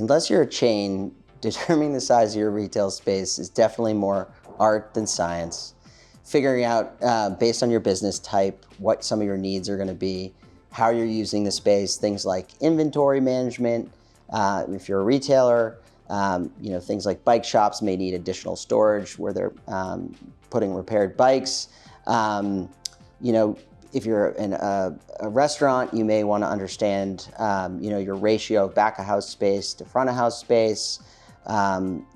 unless you're a chain, determining the size of your retail space is definitely more art than science. Figuring out, based on your business type, what some of your needs are going to be, how you're using the space, things like inventory management. If you're a retailer, things like bike shops may need additional storage where they're putting repaired bikes. If you're in a restaurant, you may want to understand, your ratio of back of house space to front of house space.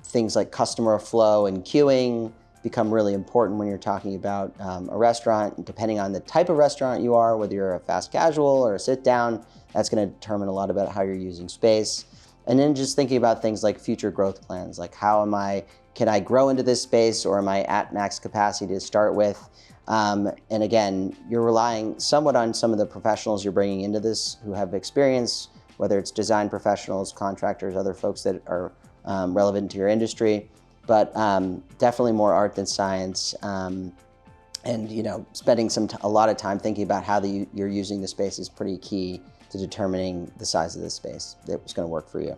Things like customer flow and queuing become really important when you're talking about a restaurant. Depending on the type of restaurant you are, whether you're a fast casual or a sit down, that's going to determine a lot about how you're using space. And then just thinking about things like future growth plans, like can I grow into this space, or am I at max capacity to start with? And again, you're relying somewhat on some of the professionals you're bringing into this who have experience, whether it's design professionals, contractors, other folks that are relevant to your industry, but definitely more art than science. And spending a lot of time thinking about how you're using the space is pretty key to determining the size of the space that was going to work for you.